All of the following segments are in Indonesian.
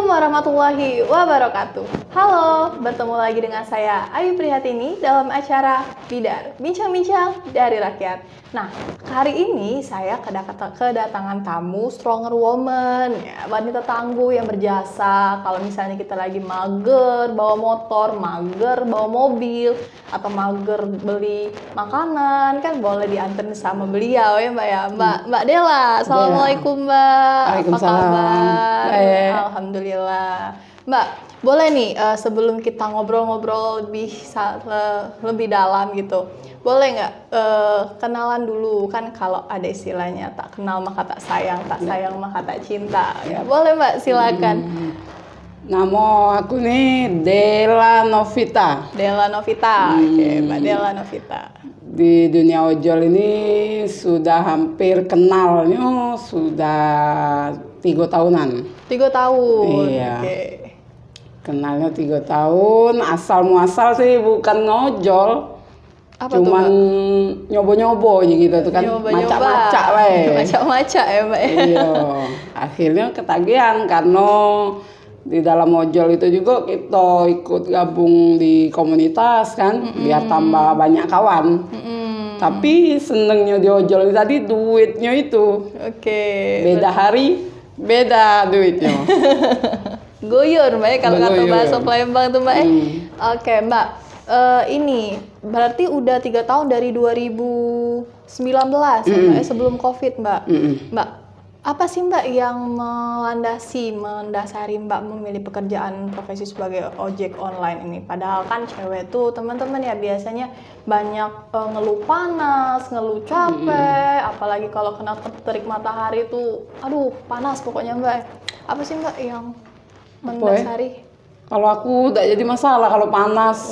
Assalamualaikum warahmatullahi wabarakatuh. Halo, bertemu lagi dengan saya Ayu Prihatini dalam acara Bidar, Bincang-Bincang dari Rakyat. Nah, hari ini saya kedatangan tamu stronger woman, ya, wanita tangguh yang berjasa. Kalau misalnya kita lagi mager bawa motor, mager bawa mobil, atau mager beli makanan, kan boleh dianterin sama beliau ya Mbak ya. Mbak Dela, Assalamualaikum Mbak. Waalaikumsalam. Apa kabar? Baik. Alhamdulillah. Mbak, boleh nih sebelum kita ngobrol-ngobrol lebih dalam gitu, boleh nggak kenalan dulu, kan kalau ada istilahnya tak kenal maka tak sayang maka tak cinta. Ya, boleh Mbak, silakan. Nama aku nih Dela Novita. Dela Novita. Oke, Mbak Dela Novita. Di dunia ojol ini sudah hampir kenalnya sudah 3 tahunan. 3 tahun. Iya. Oke. Kenalnya 3 tahun, asal muasal sih bukan ngojol. Apa cuman tuh, nyobo-nyobo gitu tuh kan, macak-macak weh. Macak-macak ya Mbak. Iya. Akhirnya ketagihan karena di dalam ojol itu juga kita ikut gabung di komunitas kan, biar tambah banyak kawan. Tapi senengnya di ojol ini tadi duitnya itu. Oke. Beda hari, beda duitnya. Goyor Mbak ya, kalau kata Goyor. bahasa Palembang tuh Mbak. Oke Mbak, ini berarti udah 3 tahun dari 2019 ya Mbak, sebelum COVID Mbak. Mbak, apa sih Mbak yang mendasari Mbak memilih pekerjaan profesi sebagai ojek online ini? Padahal kan cewek tuh teman-teman ya biasanya banyak ngeluh panas, ngeluh capek, apalagi kalau kena terik matahari tuh, aduh panas pokoknya Mbak. Apa sih Mbak yang mendasari? Kalau aku tidak jadi masalah kalau panas.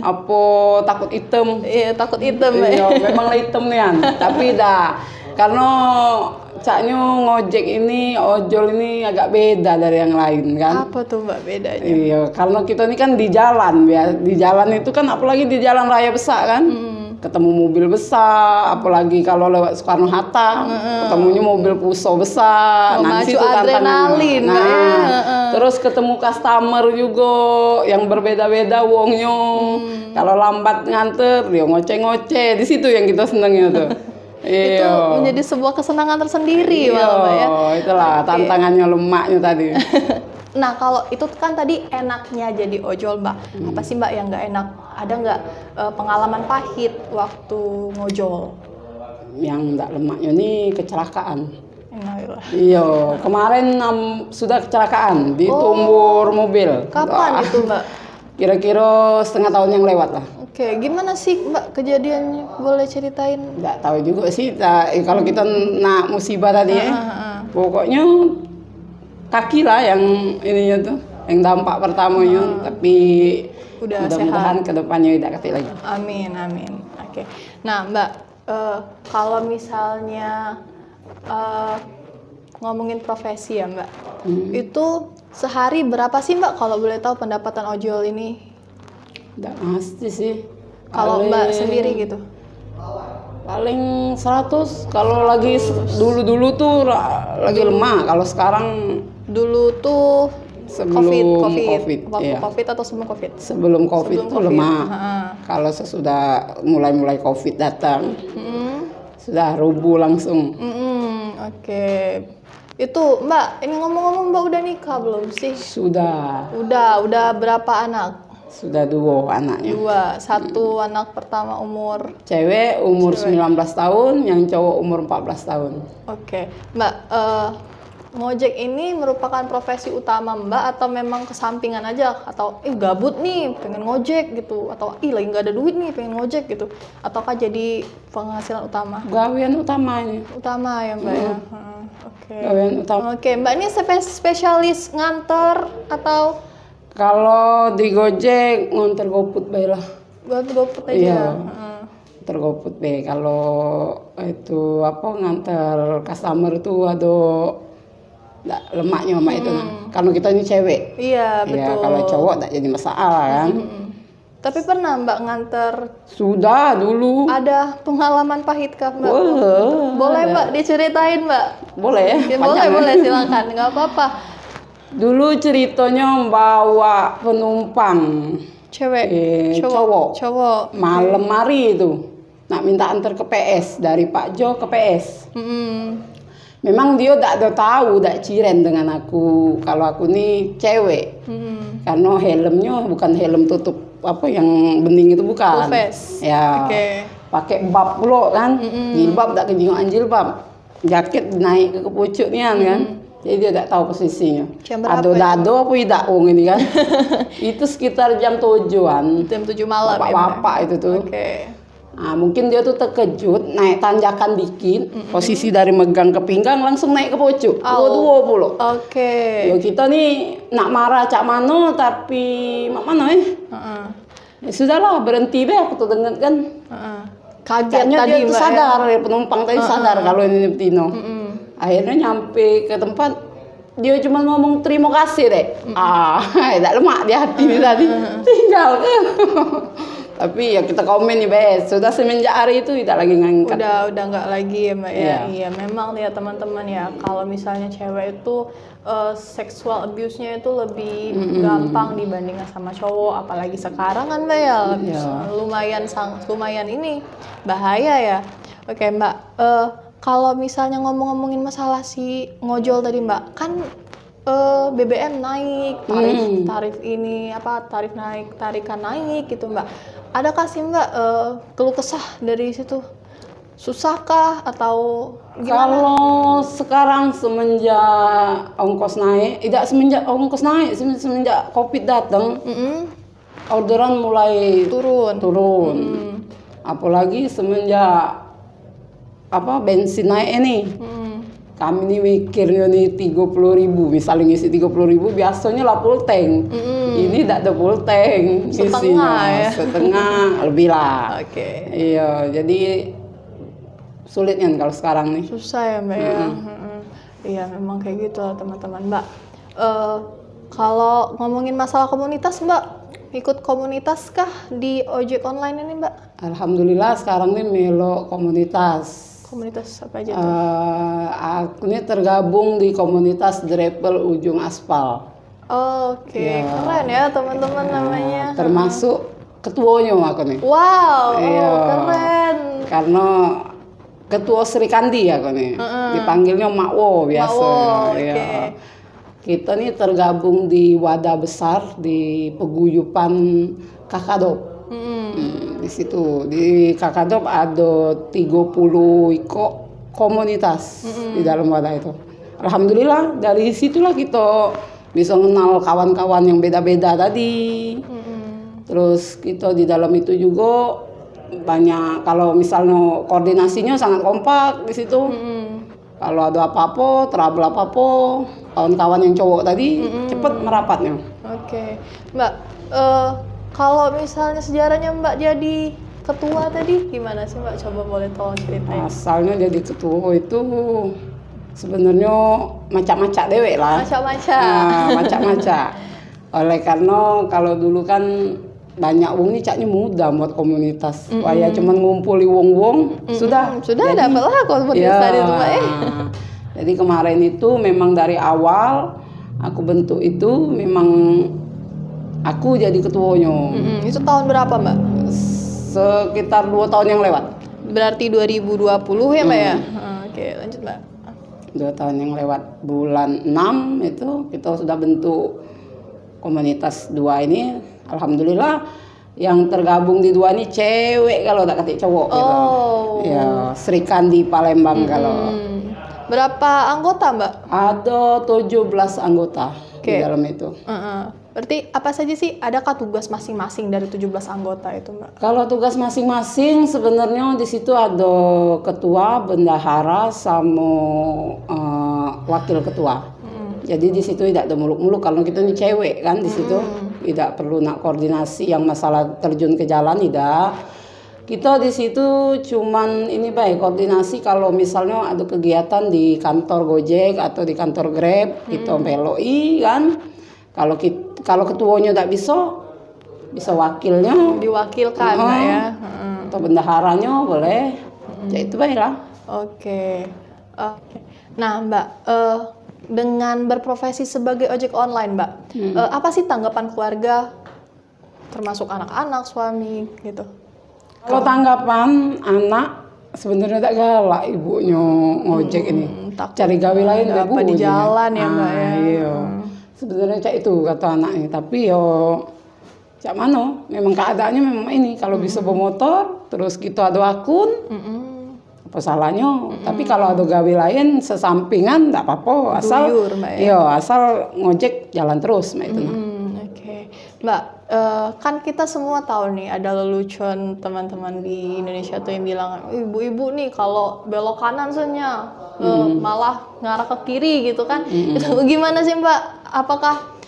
Apa takut hitam? Iya, takut hitam Mbak. Iya, memang hitam nih kan. Tapi dah karena caknya ngojek ini, ojol ini agak beda dari yang lain kan. Apa tuh Mbak bedanya? Iya, karena kita ini kan di jalan ya. Di jalan itu kan apalagi di jalan raya besar kan. Ketemu mobil besar, apalagi kalau lewat Soekarno Hatta, ketemunya mobil Puso besar. Memacu situ tantangannya. adrenalin, Nah, Mbak, ya. terus ketemu customer juga yang berbeda-beda wongnya. Kalau lambat nganter, dia ngoceh-ngoceh. Di situ yang kita senengnya tuh. Itu Iya. menjadi sebuah kesenangan tersendiri malah Mbak ya. Itulah tantangannya lemaknya tadi. Nah kalau itu kan tadi enaknya jadi ojol Mbak, apa sih Mbak yang nggak enak? Ada nggak pengalaman pahit waktu ngojol? Yang enggak lemaknya nih kecelakaan. Innalillah. Iya, kemarin sudah kecelakaan ditumbur mobil. Kapan Wah, itu Mbak? Kira-kira setengah tahun yang lewat lah. Oke, gimana sih Mbak kejadiannya? Boleh ceritain? Nggak tahu juga sih, kalau kita nak musibah tadi ya. Pokoknya kaki lah yang ininya tuh, yang dampak pertamanya. Tapi Udah mudah-mudahan kedepannya tidak ketik lagi. Amin, amin. Oke. Nah Mbak, kalau misalnya ngomongin profesi ya Mbak, itu sehari berapa sih Mbak kalau boleh tahu pendapatan ojol ini? Nggak pasti sih. Kalau Mbak sendiri gitu? Paling 100. Kalau lagi dulu-dulu tuh lagi lemah. Kalau sekarang Dulu tuh sebelum COVID. Waktu iya. COVID atau sebelum COVID? Sebelum COVID Sebelum tuh COVID. lemah. Ha-ha. Kalau sesudah mulai COVID datang, sudah rubuh langsung. Oke. Itu Mbak, ini ngomong-ngomong Mbak udah nikah belum sih? Sudah Udah berapa anak? 2 anaknya. 2. Satu anak pertama umur. Cewek umur 19 tahun, yang cowok umur 14 tahun. Oke, Mbak, ngojek ini merupakan profesi utama Mbak atau memang kesampingan aja? Atau gabut nih pengen ngojek gitu? Atau lagi nggak ada duit nih pengen ngojek gitu? Ataukah jadi penghasilan utama? Gawean utamanya. Utama ya Mbak ya? Oke. Gawean utama. Oke, Mbak ini spesialis nganter atau Kalau di Gojek nganter GoFood bae lah. GoFood aja? Iya. Nganter GoFood bae. Kalau itu nganter customer tuh ada lemaknya sama itu nah. Karena kita ini cewek. Iya, betul. Ya, kalau cowok tak jadi masalah kan. Tapi pernah Mbak nganter? Sudah dulu. Ada pengalaman pahit kah Mbak? Boleh. Boleh Mbak diceritain Mbak? Boleh ya? Ya, boleh silakan, nggak apa-apa. Dulu ceritanya bawa penumpang Cewek, cowok. cowok. Malam hari itu nak minta antar ke PS dari Pak Jo ke PS. Memang dia tak ada tahu, tak ciren dengan aku kalau aku nih cewek. Karena helmnya bukan helm tutup apa yang bening itu bukan. Full face. Ya. Pakai bab pula kan. Jilbab tak kejingan jilbab. Jaket naik ke pucuk ni kan. Jadi dia tak tahu posisinya. Ado-dado apa tidak ini kan. Itu sekitar jam 7-an. Jam 7 malam. Bapak-bapak itu tuh. Nah, mungkin dia tuh terkejut naik tanjakan dikit, posisi dari megang ke pinggang langsung naik ke pucuk. Dua puluh. Ya kita nih nak marah cak mano tapi mak mana ya sudahlah berhenti deh aku tuh dengar kan. Kagetnya dia tuh sadar ya, penumpang tadi sadar kalau ini Tino. Akhirnya nyampe ke tempat dia cuma ngomong terima kasih deh. Tak lemak di hati nih tadi. Tinggal kan. Tapi ya kita komen nih Bes, sudah semenjak hari itu tidak lagi ngangkat. Udah nggak lagi ya Mbak ya. Iya memang ya teman-teman ya, kalau misalnya cewek itu seksual abuse-nya itu lebih gampang dibandingkan sama cowok, apalagi sekarang kan Mbak ya. Lumayan ini bahaya ya. Oke Mbak, kalau misalnya ngomongin masalah si ngojol tadi Mbak, kan BBM naik, tarif ini tarif naik, tarikan naik gitu Mbak. Adakah sih Mbak keluh kesah dari situ? Susahkah atau gimana? Kalau sekarang semenjak ongkos naik, semenjak Covid datang, orderan mulai turun. Apalagi semenjak bensin naik ini. Kami nih mikirnya nih 30.000, misalnya ngisi 30.000 biasanya lah full tank. Ini tidak ada full tank, setengah lebih lah. Iya, jadi sulit kan kalau sekarang nih. Susah ya Mbak ya. Iya memang kayak gitu teman-teman Mbak. Kalau ngomongin masalah komunitas Mbak, ikut komunitas kah di ojek online ini Mbak? Alhamdulillah sekarang nih melo komunitas. Komunitas apa aja tuh? Aku ini tergabung di komunitas Drepel Ujung Aspal. Keren ya teman-teman namanya. Termasuk ketuanya aku nih. Wow, keren. Karena ketua Sri Kandi aku nih. Dipanggilnya Makwo biasa. Kita nih tergabung di wadah besar di peguyupan Kakadop. Di situ di Kakadop ada 30 komunitas di dalam wadah itu. Alhamdulillah dari situlah kita bisa kenal kawan-kawan yang beda-beda tadi. Terus kita di dalam itu juga banyak, kalau misalnya koordinasinya sangat kompak di situ. Kalau ada apa-apa, trouble apa-apa, kawan-kawan yang cowok tadi cepet merapatnya. Mbak, kalau misalnya sejarahnya Mbak jadi ketua tadi gimana sih Mbak? Coba boleh tolong ceritain. Asalnya jadi ketua itu sebenarnya macak-macak dewek lah. Macak-macak. Oleh karena kalau dulu kan banyak wong nih caknya muda buat komunitas. Waya cuman ngumpuli wong-wong sudah dapat lah komunitas tadi itu Mbak. Jadi kemarin itu memang dari awal aku bentuk itu memang aku jadi ketuanya. Itu tahun berapa Mbak? Sekitar 2 tahun yang lewat. Berarti 2020 ya Mbak ya? Lanjut Mbak. 2 tahun yang lewat, bulan 6 itu kita sudah bentuk komunitas 2 ini. Alhamdulillah yang tergabung di 2 ini cewek kalau tak ketik cowok gitu. Ya, Sri Kandi Palembang kalau. Berapa anggota Mbak? Ada 17 anggota di dalam itu. Berarti apa saja sih? Adakah tugas masing-masing dari 17 anggota itu Mbak? Kalau tugas masing-masing sebenarnya di situ ada ketua, bendahara, sama wakil ketua. Jadi di situ tidak ada muluk-muluk kalau kita ini cewek kan di situ tidak perlu nak koordinasi yang masalah terjun ke jalan tidak. Kita di situ cuman ini baik koordinasi kalau misalnya ada kegiatan di kantor Gojek atau di kantor Grab kita meloi kan. Kalau ketuanya tak bisa wakilnya diwakilkan ya. Atau bendaharanya boleh. Ya itu baiklah. Oke. Nah Mbak, dengan berprofesi sebagai ojek online, Mbak, apa sih tanggapan keluarga, termasuk anak-anak, suami, gitu? Kalau tanggapan anak sebenarnya tak galak ibunya ngojek ini. Cari gawe lain nggak apa di jalan ya, Mbak ya. Iya. Sebenarnya cak itu kata anaknya, tapi yo cak mano, memang keadaannya memang ini kalau bisa bermotor terus kita ada akun. Apa salahnya? Tapi kalau ada gawe lain sesampingan enggak apa-apa, asal Duyur, Mbak, ya. iya, asal ngojek jalan terus Mbak itu. Oke. Mbak, kan kita semua tahu nih ada lelucon teman-teman di Indonesia tuh yang bilang, ibu-ibu nih kalau belok kanan sebenarnya malah ngarah ke kiri gitu kan. Itu gimana sih, Mbak? Apakah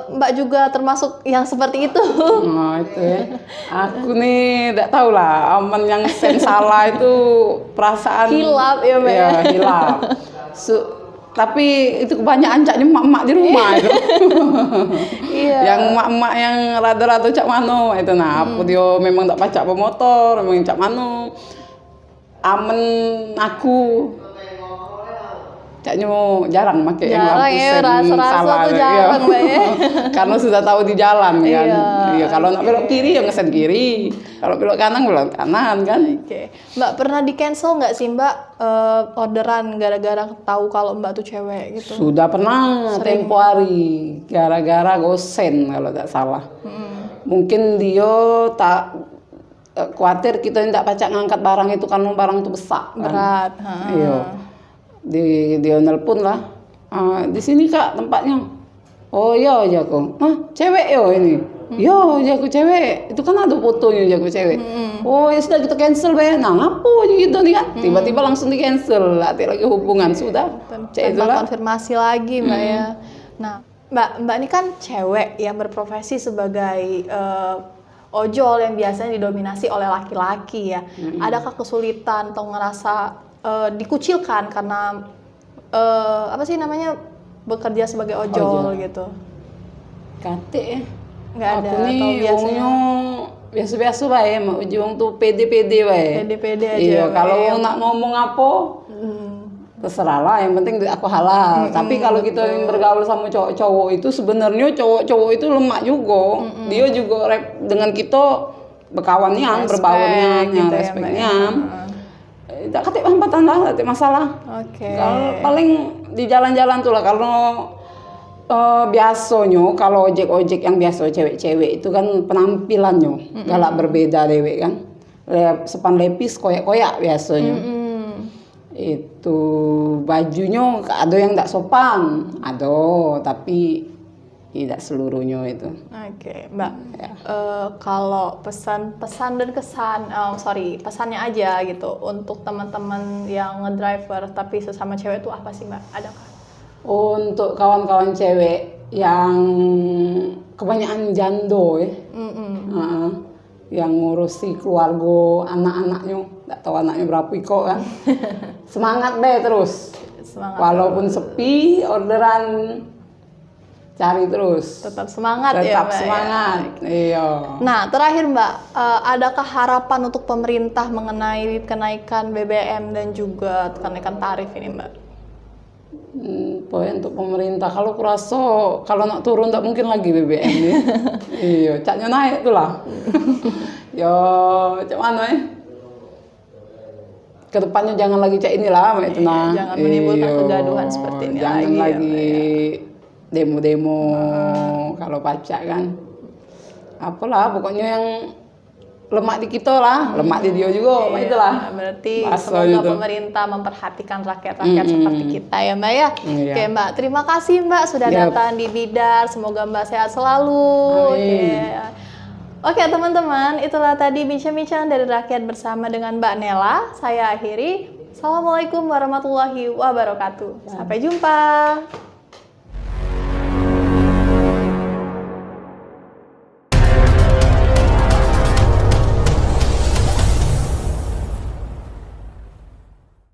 Mbak juga termasuk yang seperti itu? Nah itu ya. Aku nih tidak tahu lah, aman yang sen salah itu perasaan Hilap ya, Mbak. Iya, hilap. Tapi itu kebanyakan caknya emak-emak di rumah itu. Iya. Yang emak-emak yang rada-rada cak mano itu nah, aku dia memang tak pacak pemotor, memang cak mano. Aman aku caknya jarang pakai yang lampu ya, sen rasa-rasa salah. tuh jarang, Mbak ya. Karena sudah tahu di jalan kan. Iya. Iya, kalau nak belok kiri ya ngesen kiri. Kalau belok kanan kan. Oke. Mbak pernah di cancel nggak sih, Mbak, orderan gara-gara tahu kalau Mbak tuh cewek gitu? Sudah pernah tempo hari gara-gara gosen kalau tak salah. Mungkin dia tak khawatir kita tidak pacak ngangkat barang itu karena barang itu besar kan. Berat. Iya. Dia nelpon lah. Di sini Kak tempatnya. Oh iya jago. Cewek yo ini. Yo jago cewek. Itu kan ada fotonya jago cewek. Oh ya sudah kita cancel be. Nah ngapo gitu nih kan. Tiba-tiba langsung di cancel. Hati lagi hubungan sudah. Tanpa konfirmasi lagi, Mbak ya. Nah, Mbak ini kan cewek yang berprofesi sebagai ojol yang biasanya didominasi oleh laki-laki ya. Adakah kesulitan atau ngerasa dikucilkan karena apa sih namanya bekerja sebagai ojol gitu? Kate ya. Nggak ada Aku atau nih biasanya biasa-biasa bae, mau ujung tuh pede-pede bae. pede-pede aja. Iya, Mbak, kalau ya. nak ngomong apa terserah lah, yang penting aku halal. Tapi kalau kita yang bergaul sama cowok-cowok itu sebenarnya cowok-cowok itu lemak juga. Dia juga dengan kita berkawannya, berbaurnya, gitu ya, respeknya. Tak katik hambatan lah, tak masalah. Oke. Kalau paling di jalan-jalan tuh lah, kalau biasanya kalau ojek-ojek yang biasa cewek-cewek itu kan penampilannya galak berbeda dewek kan. Sepan lepis koyak-koyak biasanya. Itu bajunya ada yang tak sopan, ada tapi tidak seluruhnya itu. Oke, Mbak. Kalau pesan dan kesan, pesannya aja gitu untuk teman-teman yang ngedriver tapi sesama cewek itu apa sih, Mbak? Adakah? Untuk kawan-kawan cewek yang kebanyakan jando ya, yang ngurusi keluarga anak-anaknya, nggak tahu anaknya berapa kok kan. Semangat deh terus. Semangat. Walaupun sepi orderan cari terus. Tetap semangat ya, Tetap Mbak. semangat. Iya. Nah, terakhir Mbak, adakah harapan untuk pemerintah mengenai kenaikan BBM dan juga kenaikan tarif ini, Mbak? Poin untuk pemerintah, kalau kurasa kalau nak turun tak mungkin lagi BBM ya. Iya, caknya naik tuh lah. Yo, cak mana ya? Kedepannya jangan lagi cak inilah, itu nah. Jangan menimbulkan kegaduhan seperti ini jangan lagi. Ya, Demo-demo kalau pacak kan. Apalah pokoknya yang lemak di kita lah, lemak di dia juga, itulah. Berarti Bahasa semoga gitu. Pemerintah memperhatikan rakyat-rakyat seperti kita ya, Mbak ya. Iya. Oke, Mbak, terima kasih Mbak sudah datang di Bidar. Semoga Mbak sehat selalu. Amin. Oke, teman-teman, itulah tadi bincang-bincang dari rakyat bersama dengan Mbak Nela. Saya akhiri. Assalamualaikum warahmatullahi wabarakatuh. Sampai jumpa.